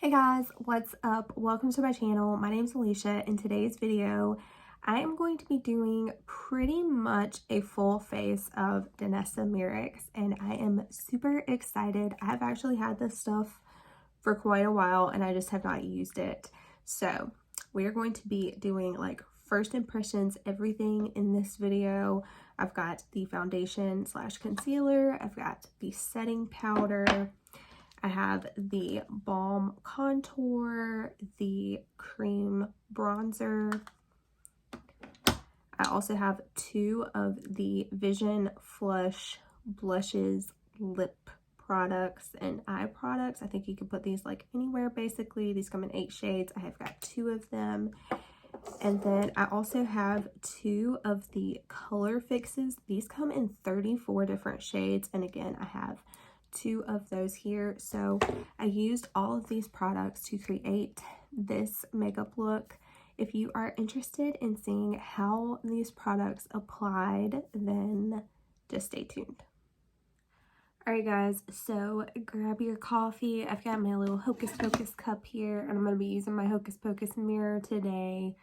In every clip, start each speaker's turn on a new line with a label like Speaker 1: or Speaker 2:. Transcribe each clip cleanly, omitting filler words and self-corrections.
Speaker 1: Hey guys, what's up? Welcome to my channel. My name is Alicia. In today's video, I am going to be doing pretty much a full face of Danessa Myricks, and I am super excited. I've actually had this stuff for quite a while and I just have not used it. So we're going to be doing like first impressions, everything in this video. I've got the foundation slash concealer. I've got the setting powder. I have the balm contour, the cream bronzer. I also have two of the Vision Flush blushes, lip products, and eye products. I think you can put these like anywhere basically. These come in 8 shades. I have got 2 of them. And then I also have 2 of the color fixes. These come in 34 different shades. And again, I have 2 of those here. So I used all of these products to create this makeup look. If you are interested in seeing how these products applied, then just stay tuned. Alright guys, so grab your coffee. I've got my little Hocus Pocus cup here, and I'm going to be using my Hocus Pocus mirror today.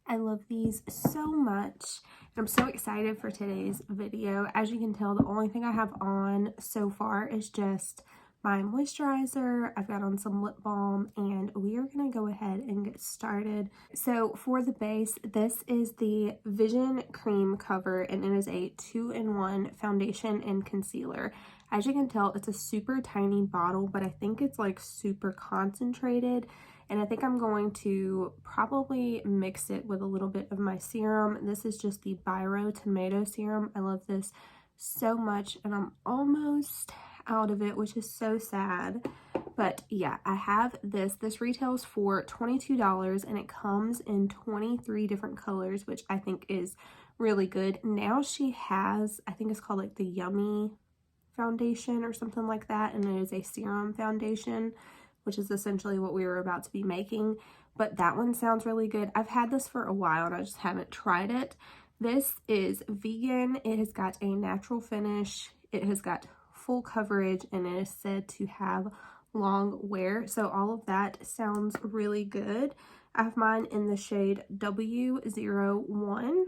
Speaker 1: I love these so much, and I'm so excited for today's video. As you can tell, the only thing I have on so far is just my moisturizer. I've got on some lip balm, and we are going to go ahead and get started. So for the base, this is the Vision Cream Cover, and it is a 2-in-1 foundation and concealer. As you can tell, it's a super tiny bottle, but I think it's like super concentrated. And I think I'm going to probably mix it with a little bit of my serum. This is just the Biro Tomato Serum. I love this so much, and I'm almost out of it, which is so sad. But yeah, I have this. This retails for $22, and it comes in 23 different colors, which I think is really good. Now she has, I think it's called like the Yummy foundation or something like that, and it is a serum foundation, which is essentially what we were about to be making, but that one sounds really good. I've had this for a while and I just haven't tried it. This is vegan. It has got a natural finish. It has got full coverage, and it is said to have long wear. So all of that sounds really good. I have mine in the shade W01.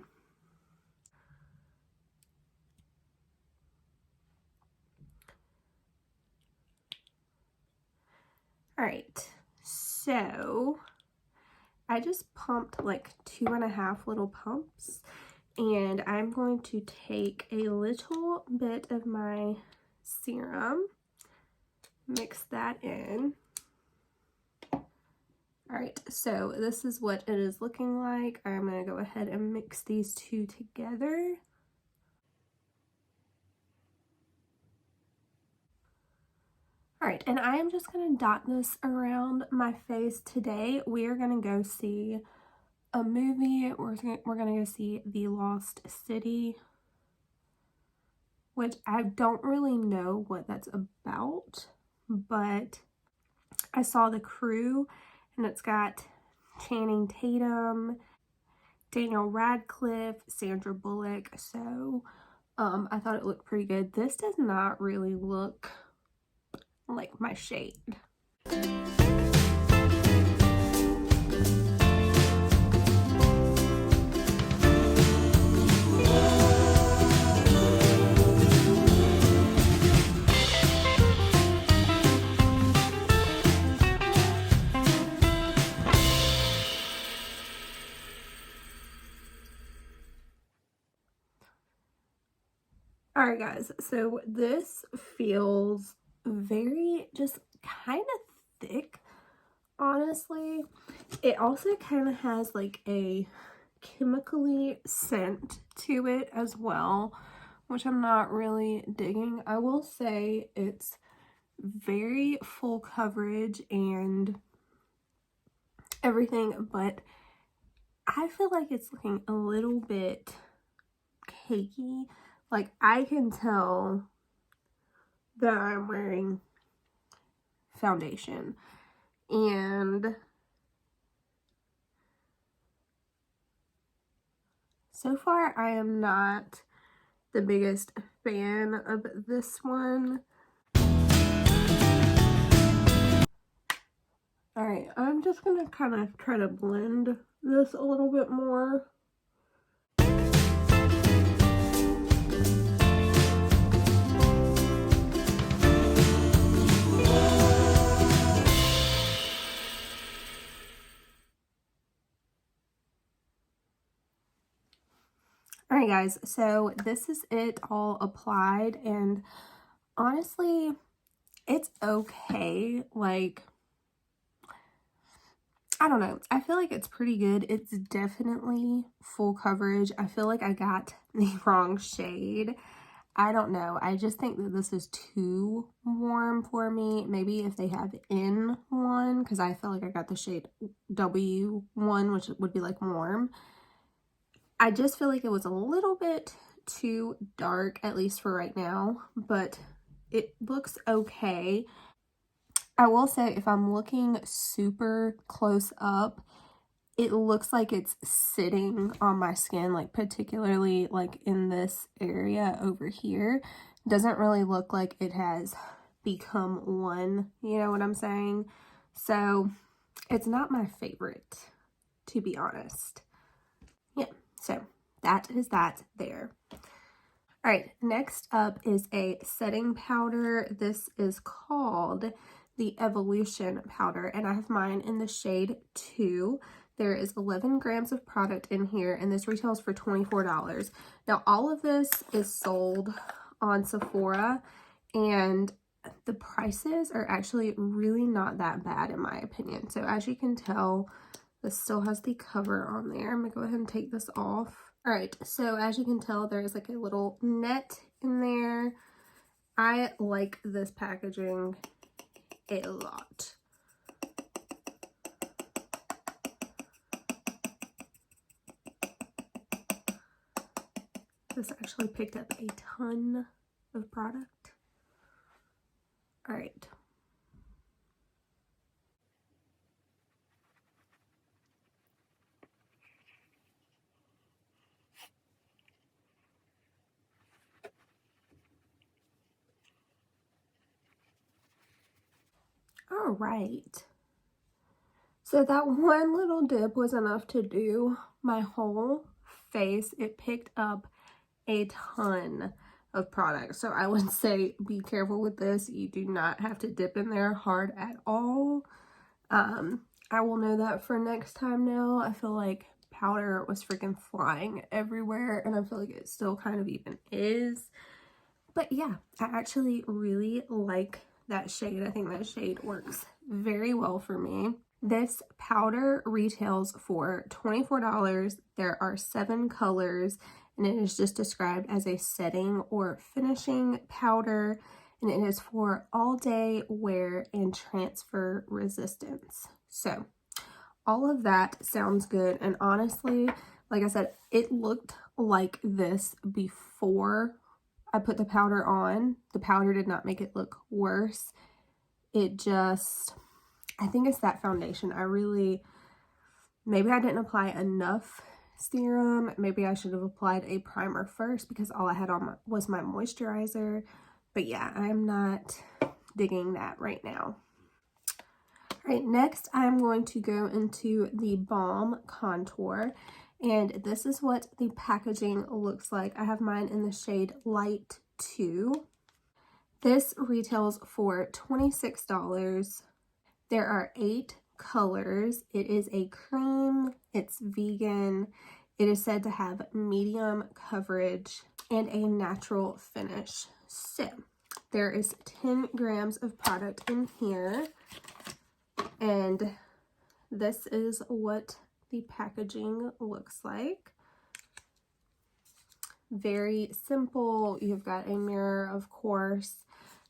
Speaker 1: Alright, so I just pumped like 2.5 little pumps, and I'm going to take a little bit of my serum, mix that in. Alright, so this is what it is looking like. I'm going to go ahead and mix these two together. Alright, and I am just going to dot this around my face today. We are going to go see a movie. We're going to go see The Lost City, which I don't really know what that's about, but I saw the crew, and it's got Channing Tatum, Daniel Radcliffe, Sandra Bullock, so I thought it looked pretty good. This does not really look like my shade. Alright guys, so this feels very just kind of thick, honestly. It also kind of has like a chemically scent to it as well, which I'm not really digging. I will say it's very full coverage and everything, but I feel like it's looking a little bit cakey. Like, I can tell that I'm wearing foundation, and so far I am not the biggest fan of this one. All right, I'm just gonna kind of try to blend this a little bit more. All right, guys, so this is it all applied, and honestly, it's okay. Like, I don't know. I feel like it's pretty good. It's definitely full coverage. I feel like I got the wrong shade. I don't know. I just think that this is too warm for me. Maybe if they have N1, because I feel like I got the shade W1, which would be like warm. I just feel like it was a little bit too dark, at least for right now, but it looks okay. I will say, if I'm looking super close up, it looks like it's sitting on my skin, like particularly like in this area over here. Doesn't really look like it has become one, you know what I'm saying? So it's not my favorite, to be honest. Yeah, so that is that there. All right, next up is a setting powder. This is called the Evolution powder, and I have mine in the shade 2. There is 11 grams of product in here, and this retails for $24. Now, all of this is sold on Sephora, and the prices are actually really not that bad in my opinion. So as you can tell, this still has the cover on there. I'm gonna go ahead and take this off. All right, so as you can tell, there is like a little net in there. I like this packaging a lot. This actually picked up a ton of product. All right. All right. So that one little dip was enough to do my whole face. It picked up a ton of product. So I would say be careful with this. You do not have to dip in there hard at all. I will know that for next time now. I feel like powder was freaking flying everywhere, and I feel like it still kind of even is. But yeah, I actually really like that shade. I think that shade works very well for me. This powder retails for $24. There are 7 colors, and it is just described as a setting or finishing powder, and it is for all day wear and transfer resistance. So all of that sounds good, and honestly, like I said, it looked like this before I put the powder on. The powder did not make it look worse. It just, I think it's that foundation. Maybe I didn't apply enough serum. Maybe I should have applied a primer first because all I had on was my moisturizer. But yeah, I'm not digging that right now. All right, next I'm going to go into the Balm Contour. And this is what the packaging looks like. I have mine in the shade Light 2. This retails for $26. There are 8 colors. It is a cream. It's vegan. It is said to have medium coverage and a natural finish. So there is 10 grams of product in here. And this is what the packaging looks like. Very simple. You've got a mirror, of course.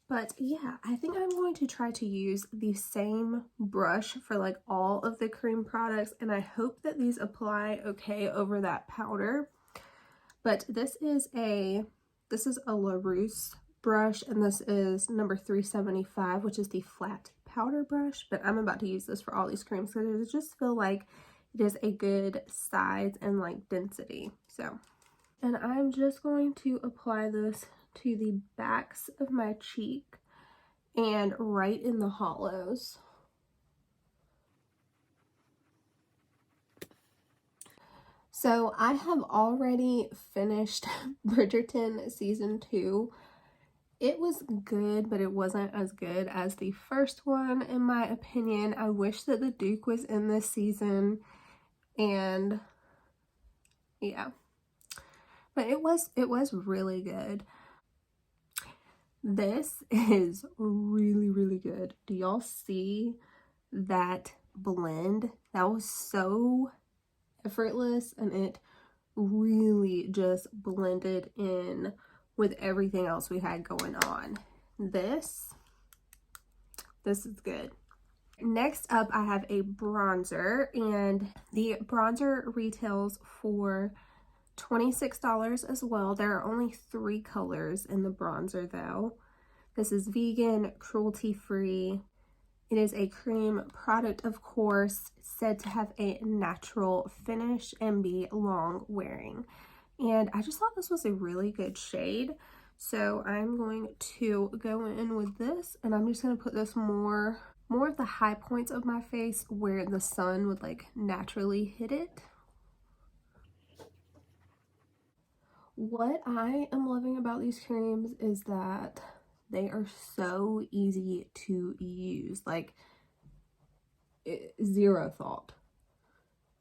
Speaker 1: But yeah, I think I'm going to try to use the same brush for like all of the cream products, and I hope that these apply okay over that powder. But this is a LaRousse brush, and this is number 375, which is the flat powder brush. But I'm about to use this for all these creams because I just feel like it is a good size and like density. So, and I'm just going to apply this to the backs of my cheek and right in the hollows. So I have already finished Bridgerton season 2. It was good, but it wasn't as good as the first one, in my opinion. I wish that the Duke was in this season, and yeah, but it was really good. This is really, really good. Do y'all see that blend? That was so effortless, and it really just blended in with everything else we had going on. This is good. Next up, I have a bronzer, and the bronzer retails for $26 as well. There are only 3 colors in the bronzer though. This is vegan, cruelty-free. It is a cream product, of course, said to have a natural finish and be long wearing. And I just thought this was a really good shade. So I'm going to go in with this, and I'm just going to put this more of the high points of my face where the sun would like naturally hit it. What I am loving about these creams is that they are so easy to use. Like, zero thought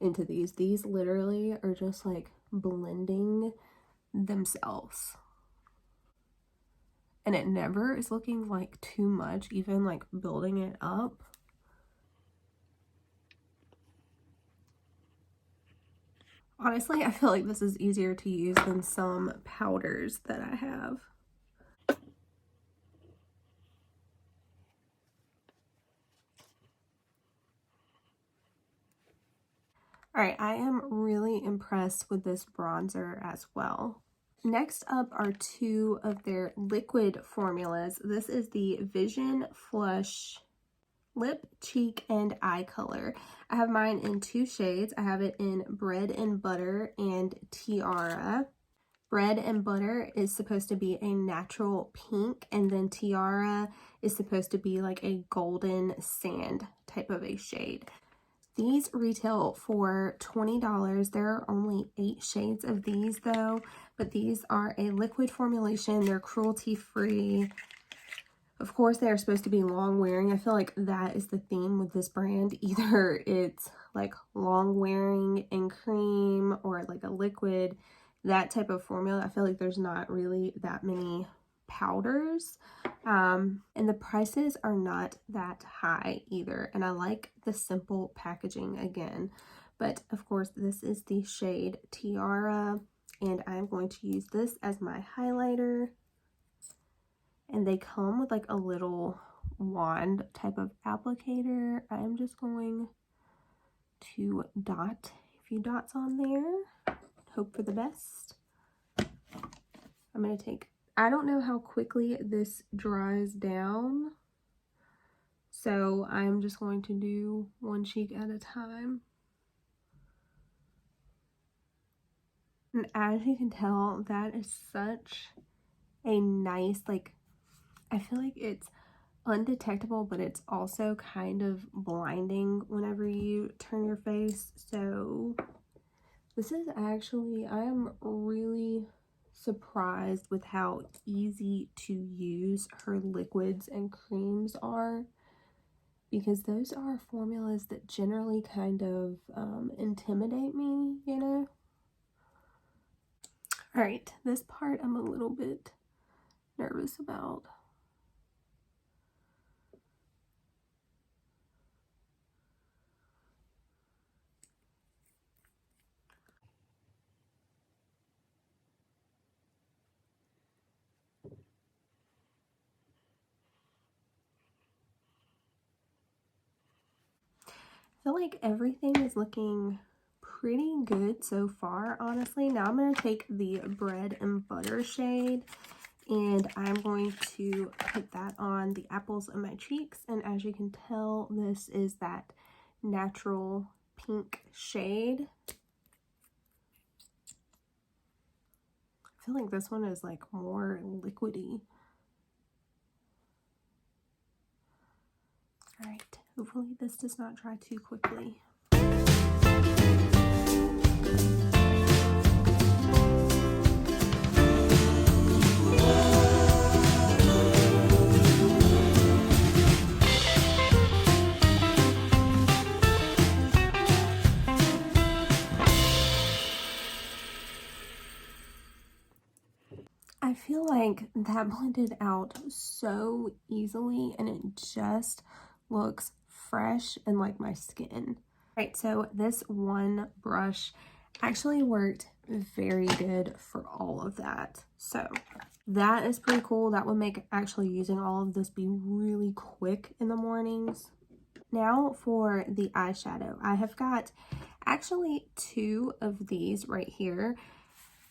Speaker 1: into these. These literally are just like blending themselves. And it never is looking like too much, even like building it up. Honestly, I feel like this is easier to use than some powders that I have. All right, I am really impressed with this bronzer as well. Next up are 2 of their liquid formulas. This is the Vision Flush Lip, Cheek, and Eye Color. I have mine in 2 shades. I have it in Bread and Butter and Tiara. Bread and Butter is supposed to be a natural pink, and then Tiara is supposed to be like a golden sand type of a shade. These retail for $20. There are only 8 shades of these though, but these are a liquid formulation. They're cruelty-free. Of course, they are supposed to be long wearing. I feel like that is the theme with this brand. Either it's like long wearing in cream or like a liquid, that type of formula. I feel like there's not really that many powders, and the prices are not that high either, and I like the simple packaging again. But of course, this is the shade Tiara, and I'm going to use this as my highlighter. And they come with like a little wand type of applicator. I'm just going to dot a few dots on there, hope for the best. I'm going to take, I don't know how quickly this dries down, so I'm just going to do one cheek at a time. And as you can tell, that is such a nice, like, I feel like it's undetectable, but it's also kind of blinding whenever you turn your face. So this is actually, I am really surprised with how easy to use her liquids and creams are, because those are formulas that generally kind of intimidate me, you know. All right, this part I'm a little bit nervous about. I feel like everything is looking pretty good so far, honestly. Now I'm going to take the Bread and Butter shade, and I'm going to put that on the apples of my cheeks. And as you can tell, this is that natural pink shade. I feel like this one is like more liquidy. All right, hopefully this does not dry too quickly. Like, that blended out so easily, and it just looks fresh and like my skin. Right, so this one brush actually worked very good for all of that. So that is pretty cool. That would make actually using all of this be really quick in the mornings. Now for the eyeshadow. I have got actually two of these right here,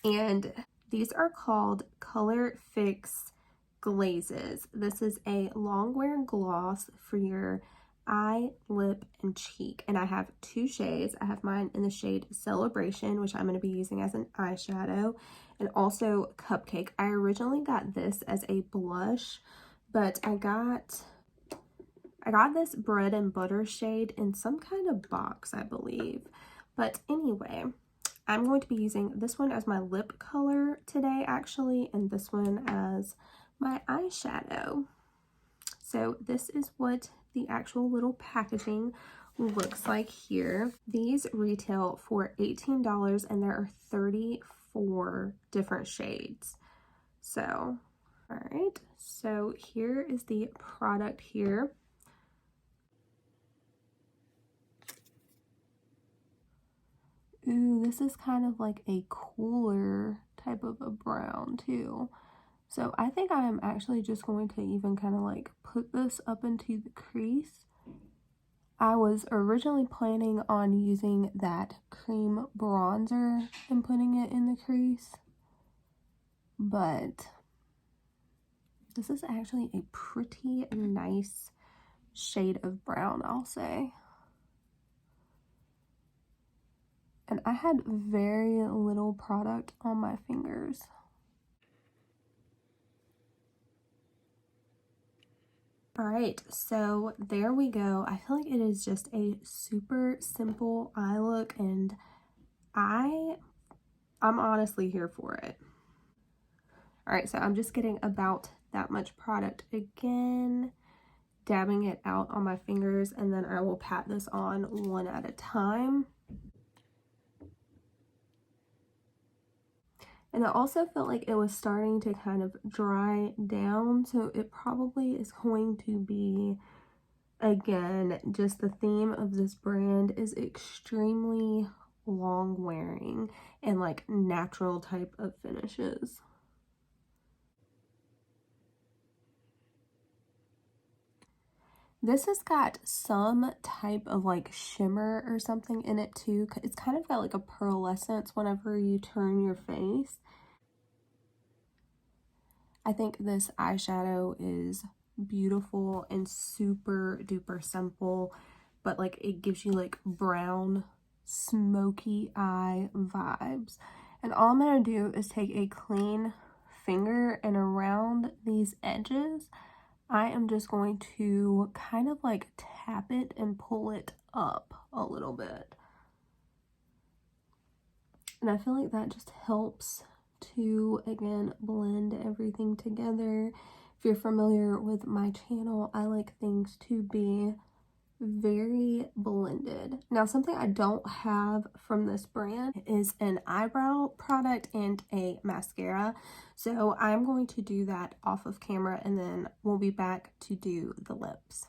Speaker 1: and these are called Color Fix Glazes. This is a long wear gloss for your eye, lip, and cheek, and I have two shades. I have mine in the shade Celebration, which I'm going to be using as an eyeshadow, and also Cupcake. I originally got this as a blush, but I got this bread and butter shade in some kind of box, I believe. But anyway, I'm going to be using this one as my lip color today, actually, and this one as my eyeshadow. So this is what the actual little packaging looks like here. These retail for $18, and there are 34 different shades. So, all right, so here is the product here. Ooh, this is kind of like a cooler type of a brown too. So I think I'm actually just going to even kind of like put this up into the crease. I was originally planning on using that cream bronzer and putting it in the crease, but this is actually a pretty nice shade of brown, I'll say. And I had very little product on my fingers. All right, so there we go. I feel like it is just a super simple eye look, and I'm honestly here for it. All right, so I'm just getting about that much product again, dabbing it out on my fingers, and then I will pat this on one at a time. And I also felt like it was starting to kind of dry down, so it probably is going to be, again, just the theme of this brand is extremely long wearing and like natural type of finishes. This has got some type of like shimmer or something in it too. It's kind of got like a pearlescence whenever you turn your face. I think this eyeshadow is beautiful and super duper simple, but like it gives you like brown smoky eye vibes. And all I'm gonna do is take a clean finger, and around these edges I am just going to kind of like tap it and pull it up a little bit. And I feel like that just helps to, again, blend everything together. If you're familiar with my channel, I like things to be very blended. Now, something I don't have from this brand is an eyebrow product and a mascara. So I'm going to do that off of camera, and then we'll be back to do the lips.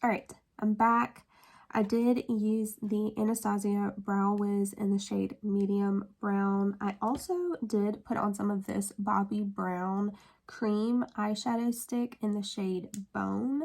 Speaker 1: All right, I'm back. I did use the Anastasia Brow Wiz in the shade Medium Brown. I also did put on some of this Bobbi Brown cream eyeshadow stick in the shade Bone.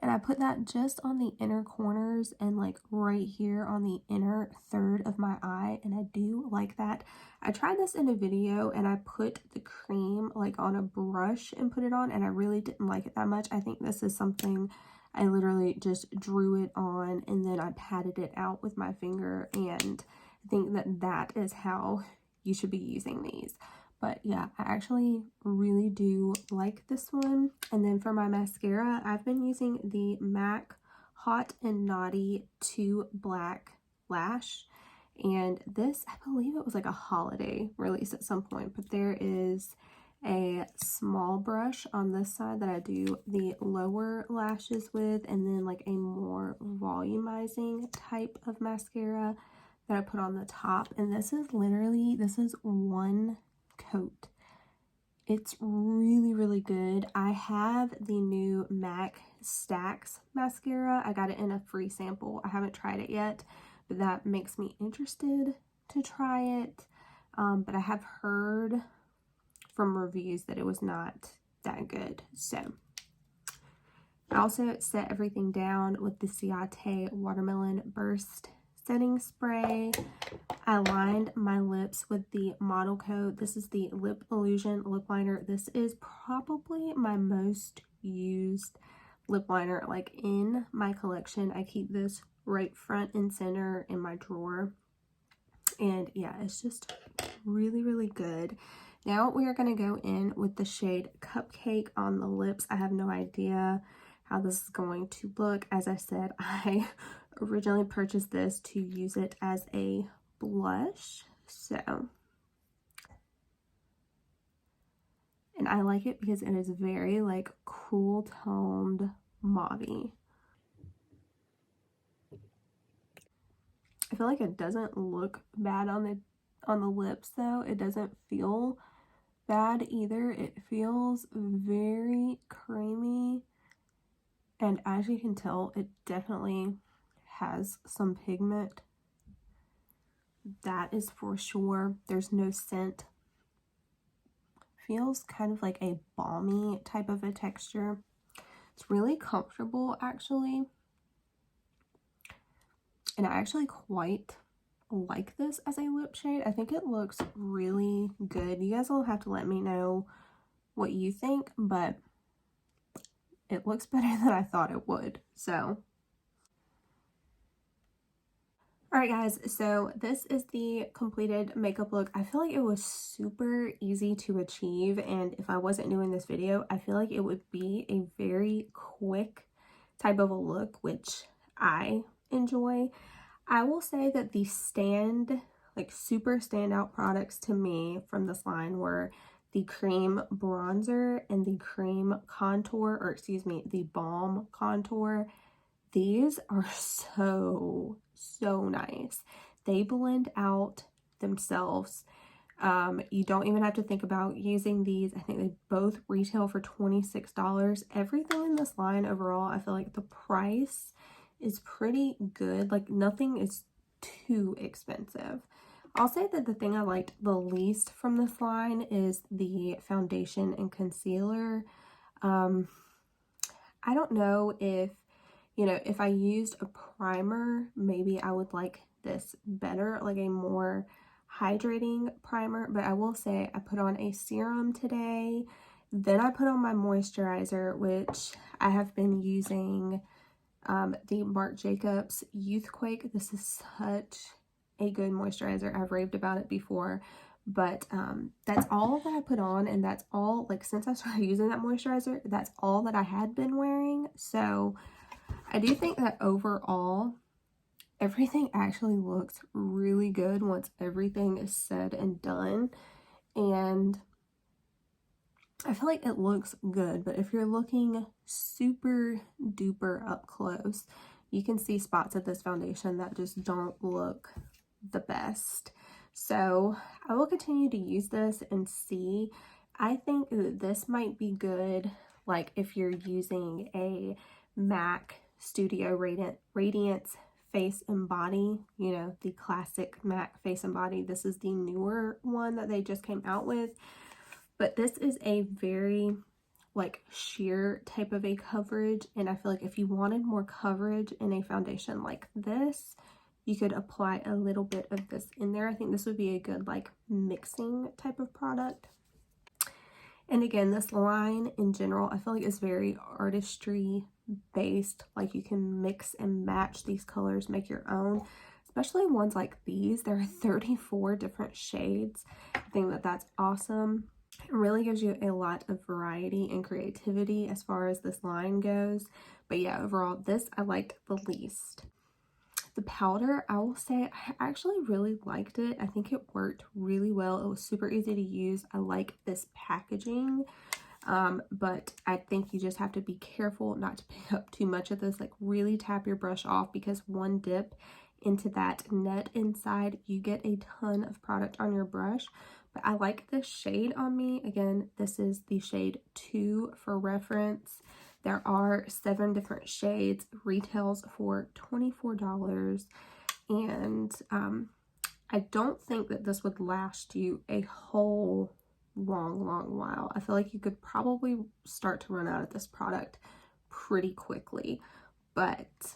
Speaker 1: And I put that just on the inner corners and like right here on the inner third of my eye. And I do like that. I tried this in a video and I put the cream like on a brush and put it on, and I really didn't like it that much. I think this is something I literally just drew it on and then I patted it out with my finger, and I think that that is how you should be using these. But yeah, I actually really do like this one. And then for my mascara, I've been using the MAC Hot and Naughty 2 Black Lash. And this, I believe it was like a holiday release at some point, but there is a small brush on this side that I do the lower lashes with, and then like a more volumizing type of mascara that I put on the top. And this is literally, this is one coat, It's really, really good. I have the new MAC Stacks mascara. I got it in a free sample. I haven't tried it yet, but that makes me interested to try it. But I have heard from reviews that it was not that good. So I also set everything down with the Ciate Watermelon Burst Setting Spray. I lined my lips with the Model Coat. This is the Lip Illusion lip liner. This is probably my most used lip liner, like, in my collection. I keep this right front and center in my drawer. And yeah, it's just really, really good. Now we are going to go in with the shade Cupcake on the lips. I have no idea how this is going to look. As I said, I originally purchased this to use it as a blush. So, and I like it because it is very, like, cool toned mauve-y. I feel like it doesn't look bad on the lips though. It doesn't feel bad either. It feels very creamy, and as you can tell, it definitely has some pigment. That is for sure. There's no scent. Feels kind of like a balmy type of a texture. It's really comfortable actually, and I actually quite like this as a lip shade. I think it looks really good. You guys will have to let me know what you think, but it looks better than I thought it would. So alright guys, so this is the completed makeup look. I feel like it was super easy to achieve, and if I wasn't doing this video, I feel like it would be a very quick type of a look, which I enjoy. I will say that the super standout products to me from this line were the cream bronzer and the cream contour, or excuse me, the balm contour. These are so nice. They blend out themselves. You don't even have to think about using these. I think they both retail for $26. Everything in this line overall, I feel like the price is pretty good. Like, nothing is too expensive. I'll say that the thing I liked the least from this line is the foundation and concealer. I don't know if, if I used a primer, maybe I would like this better, like a more hydrating primer. But I will say I put on a serum today, then I put on my moisturizer, which I have been using the Marc Jacobs Youthquake. This is such a good moisturizer. I've raved about it before, but that's all that I put on, and that's all, like, since I started using that moisturizer, that's all that I had been wearing. So I do think that overall everything actually looks really good once everything is said and done, and I feel like it looks good. But if you're looking super duper up close, you can see spots of this foundation that just don't look the best. So I will continue to use this and see. I think that this might be good, like, if you're using a MAC Studio Radiance Face and Body, the classic MAC Face and Body. This is the newer one that they just came out with. But this is a very, like, sheer type of a coverage, and I feel like if you wanted more coverage in a foundation like this, you could apply a little bit of this in there. I think this would be a good, like, mixing type of product. And again, this line in general, I feel like is very artistry based. Like, you can mix and match these colors, make your own, especially ones like these. There are 34 different shades. I think that that's awesome. It really gives you a lot of variety and creativity as far as this line goes. But yeah, overall, this I liked the least. The powder, I will say, I actually really liked it. I think it worked really well. It was super easy to use. I like this packaging, but I think you just have to be careful not to pick up too much of this. Like, really tap your brush off, because one dip into that net inside, you get a ton of product on your brush. But I like this shade on me. Again, this is the shade 2 for reference. There are 7 different shades, retails for $24, and I don't think that this would last you a whole long while. I feel like you could probably start to run out of this product pretty quickly, but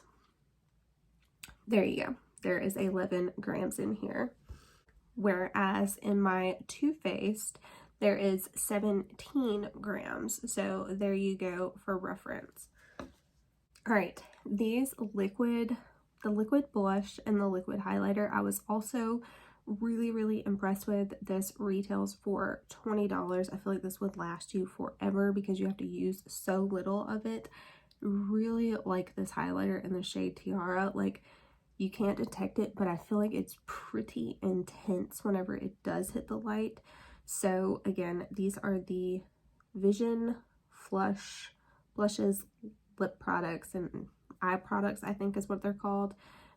Speaker 1: there you go. There is 11 grams in here. Whereas in my Too Faced, there is 17 grams. So there you go for reference. All right, the liquid blush and the liquid highlighter, I was also really impressed with. This retails for $20. I feel like this would last you forever because you have to use so little of it. Really like this highlighter in the shade Tiara. Like, you can't detect it, but I feel like it's pretty intense whenever it does hit the light. So again, these are the Vision Flush blushes, lip products, and eye products, I think is what they're called.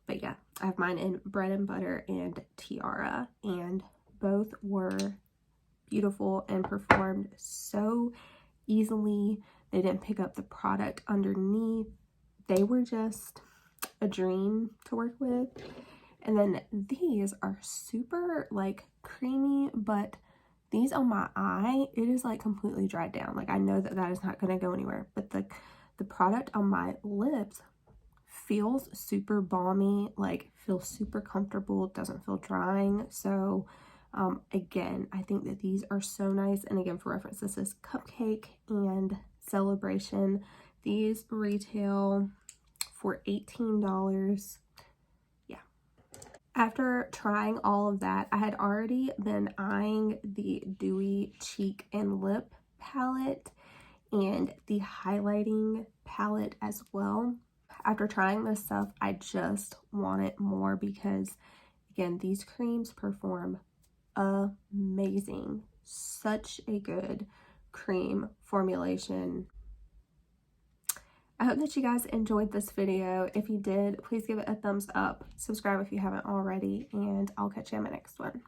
Speaker 1: But yeah, I have mine in Bread and Butter and Tiara, and both were beautiful and performed so easily. They didn't pick up the product underneath. They were just a dream to work with. And then these are super like creamy, but these on my eye, it is like completely dried down. Like, I know that that is not going to go anywhere, but the product on my lips feels super balmy, like feels super comfortable, doesn't feel drying. So again, I think that these are so nice. And again, for reference, this is Cupcake and Celebration. These retail for $18. Yeah. After trying all of that, I had already been eyeing the Dewy Cheek and Lip palette and the highlighting palette as well. After trying this stuff, I just wanted more because, again, these creams perform amazing. Such a good cream formulation. I hope that you guys enjoyed this video. If you did, please give it a thumbs up. Subscribe if you haven't already, and I'll catch you in my next one.